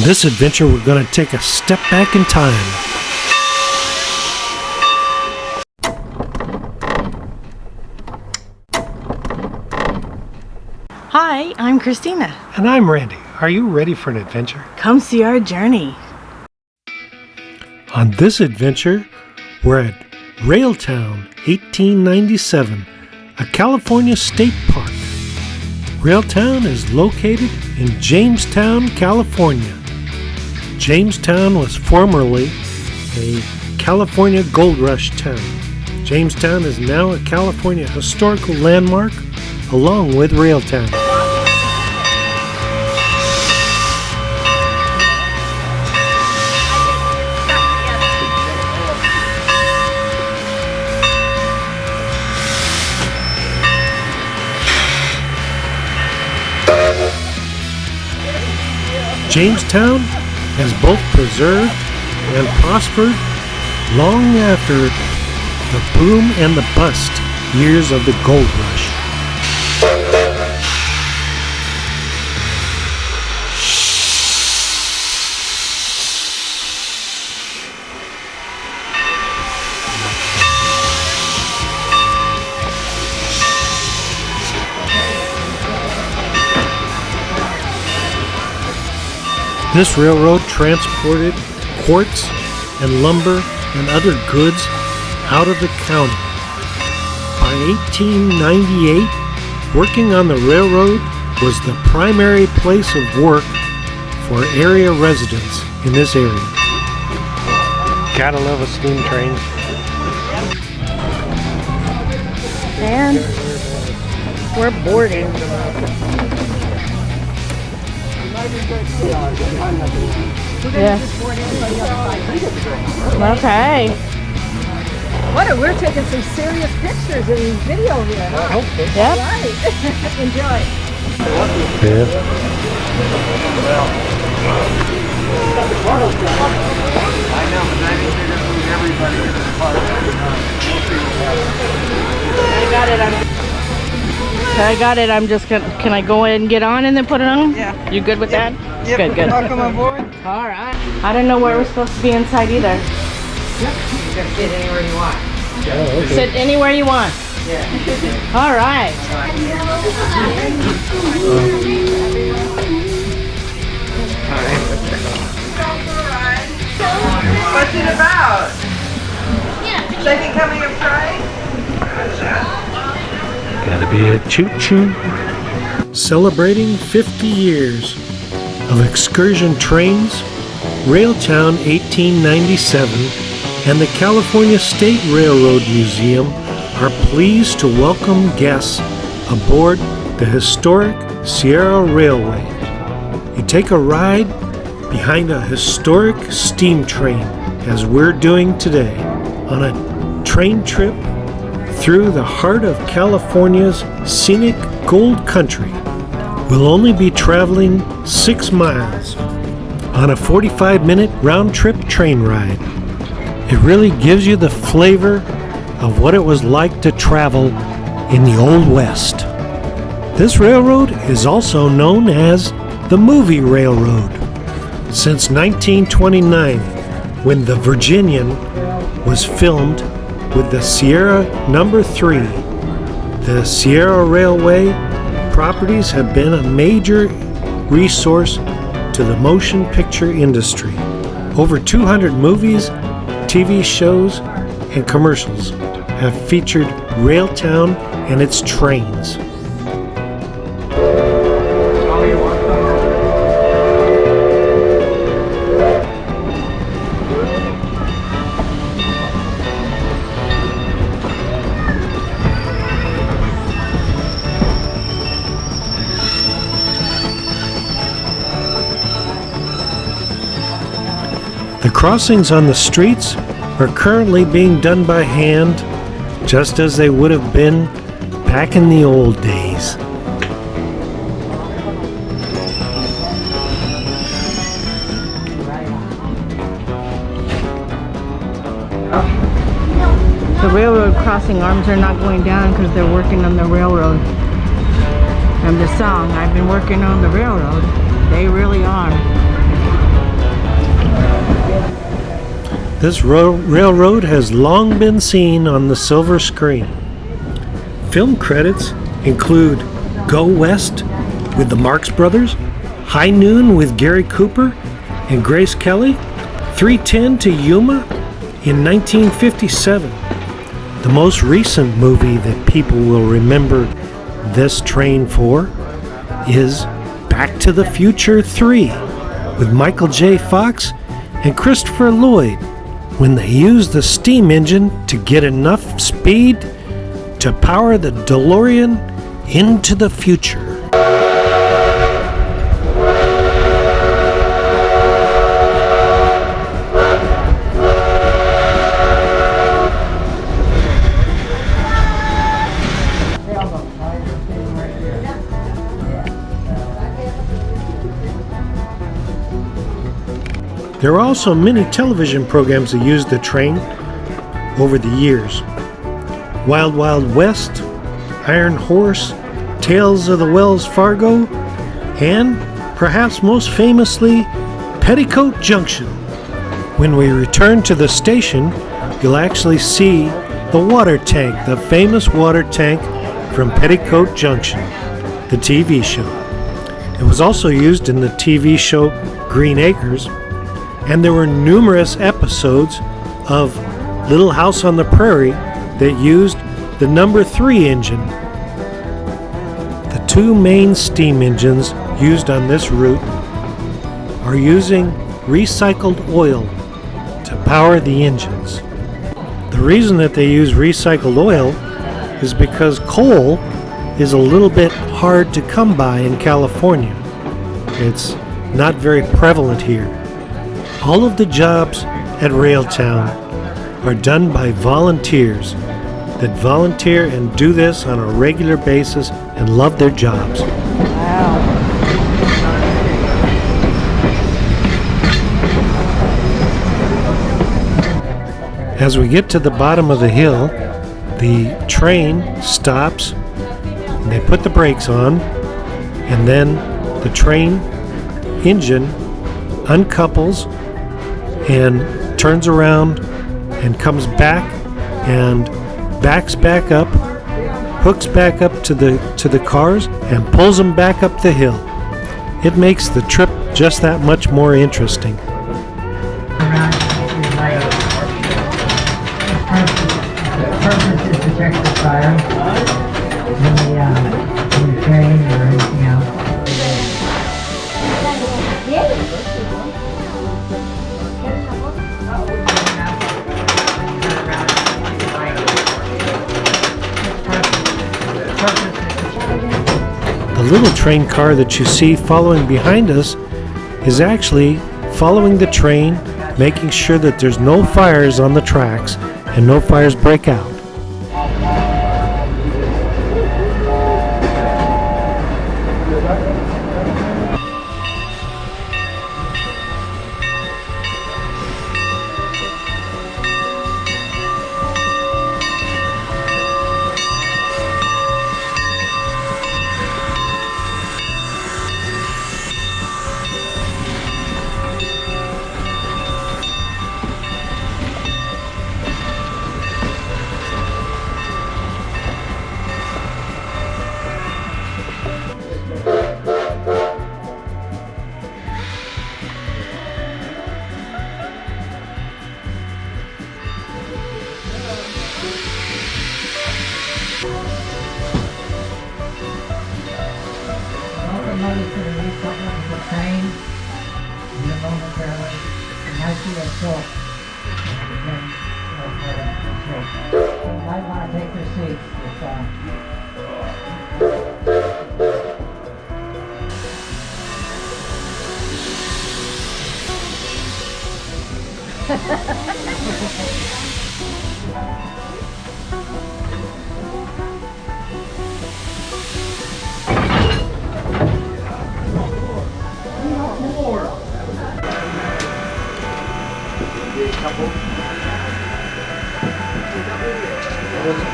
this adventure, we're going to take a step back in time. Hi, I'm Christina. And I'm Randy. Are you ready for an adventure? Come see our journey. On this adventure, we're at Railtown, 1897, a California state park. Railtown is located in Jamestown, California. Jamestown was formerly a California gold rush town. Jamestown is now a California historical landmark along with Railtown. Jamestown has both preserved and prospered long after the boom and the bust years of the gold rush. This railroad transported quartz and lumber and other goods out of the county. By 1898, working on the railroad was the primary place of work for area residents in this area. Gotta love a steam train. And we're boarding. Yeah. Okay. What? We're taking some serious pictures and video here. Huh? Yep. Right. Enjoy. Yeah. I got it. I'm just gonna. Can I go in and get on and then put it on? Yeah. You good with that? Yep. Good. Good. Welcome aboard. All right. I didn't know where we're supposed to be inside either. Yep. You can sit anywhere you want. Oh, okay. Sit anywhere you want. Yeah. All right. What's it about? Second coming of Christ? Gotta be a choo-choo. Celebrating 50 years of excursion trains, Railtown 1897 and the California State Railroad Museum are pleased to welcome guests aboard the historic Sierra Railway. You take a ride behind a historic steam train, as we're doing today, on a train trip through the heart of California's scenic gold country. We'll only be traveling 6 miles on a 45-minute round-trip train ride. It really gives you the flavor of what it was like to travel in the Old West. This railroad is also known as the Movie Railroad. Since 1929, when the Virginian was filmed with the Sierra No. 3, the Sierra Railway properties have been a major resource to the motion picture industry. Over 200 movies, TV shows, and commercials have featured Railtown and its trains. The crossings on the streets are currently being done by hand, just as they would have been back in the old days. The railroad crossing arms are not going down because they're working on the railroad. And the song, I've been working on the railroad. They really are. This railroad has long been seen on the silver screen. Film credits include Go West with the Marx Brothers, High Noon with Gary Cooper and Grace Kelly, 310 to Yuma in 1957. The most recent movie that people will remember this train for is Back to the Future 3 with Michael J. Fox and Christopher Lloyd, when they used the steam engine to get enough speed to power the DeLorean into the future. There are also many television programs that used the train over the years. Wild Wild West, Iron Horse, Tales of the Wells Fargo, and perhaps most famously, Petticoat Junction. When we return to the station, you'll actually see the water tank, the famous water tank from Petticoat Junction, the TV show. It was also used in the TV show Green Acres, and there were numerous episodes of Little House on the Prairie that used the number 3 engine. The two main steam engines used on this route are using recycled oil to power the engines. The reason that they use recycled oil is because coal is a little bit hard to come by in California. It's not very prevalent here. All of the jobs at Railtown are done by volunteers that volunteer and do this on a regular basis and love their jobs. Wow. As we get to the bottom of the hill, the train stops and they put the brakes on, and then the train engine uncouples and turns around and comes back and backs back up, hooks back up to the cars and pulls them back up the hill. It makes the trip just that much more interesting. The purpose is to check the fire in the train or anything else. The little train car that you see following behind us is actually following the train, making sure that there's no fires on the tracks and no fires break out. Locomotive to the recoupling of the train, and then momentarily, and I see a tilt. Then, so you might want to take your seats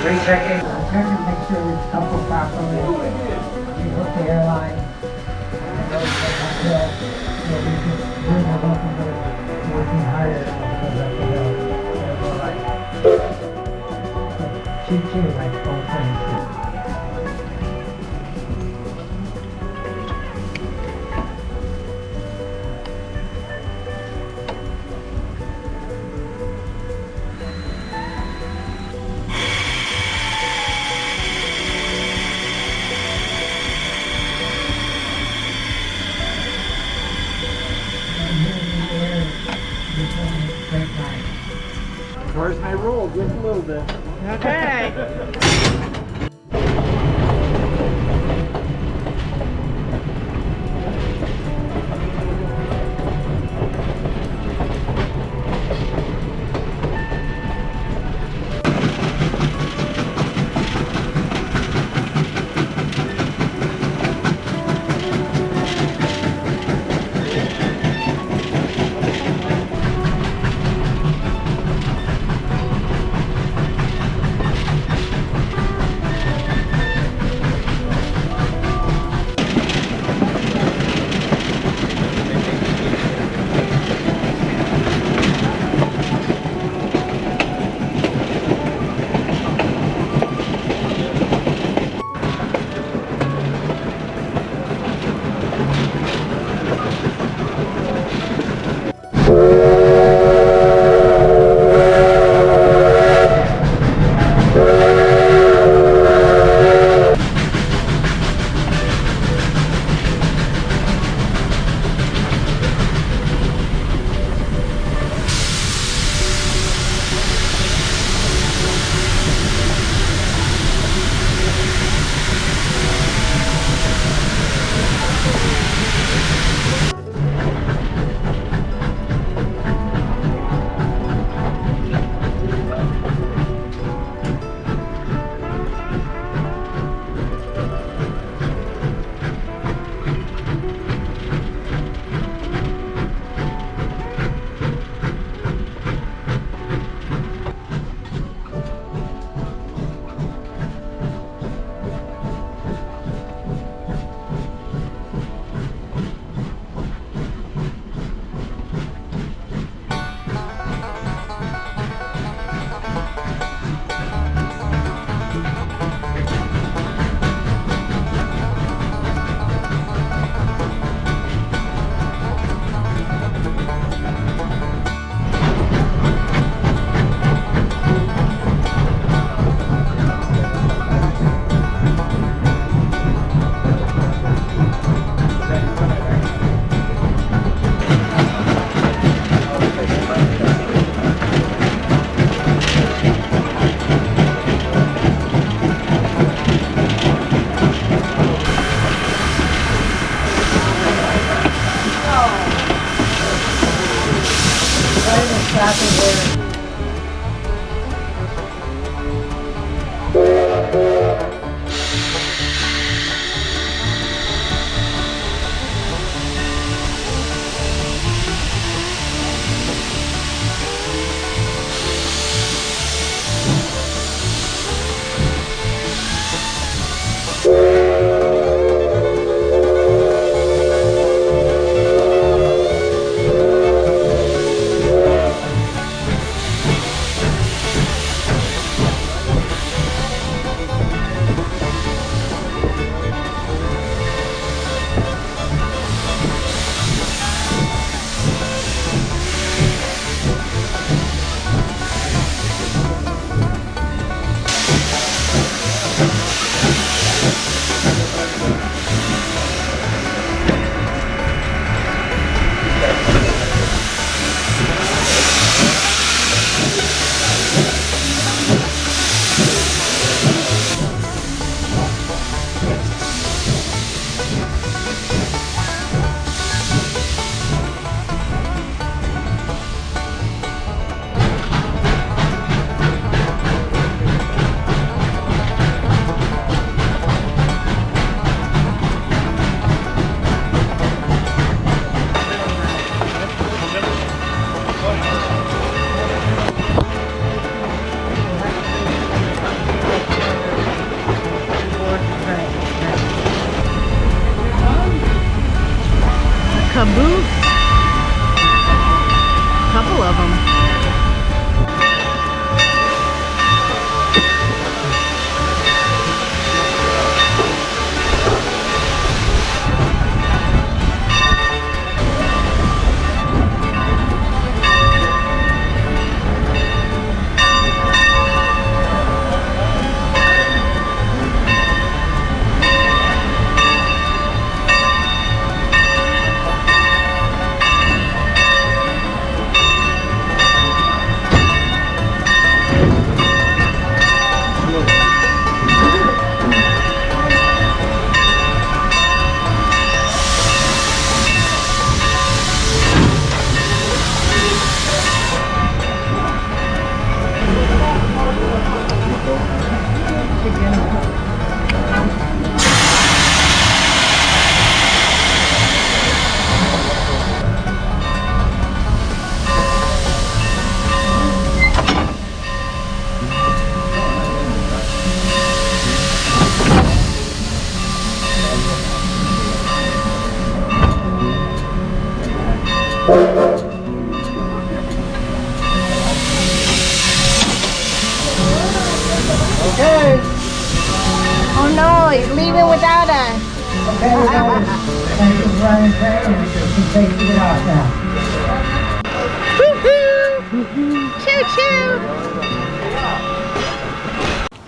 Rechecking. Turn to make sure it's coupled properly. You hook the airline. And those until we can bring the locomotive working higher because that's the hill. choo-choo like old trains do. Cars may roll just a little bit. Okay. Caboose. Couple of them. Okay. Oh no, he's leaving without us. Okay, guys. Thank you for running train, and you can take it off now. Choo choo.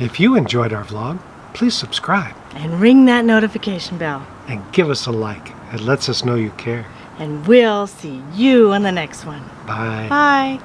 If you enjoyed our vlog, please subscribe And ring that notification bell. and give us a like. It lets us know you care. And we'll see you on the next one. Bye. Bye.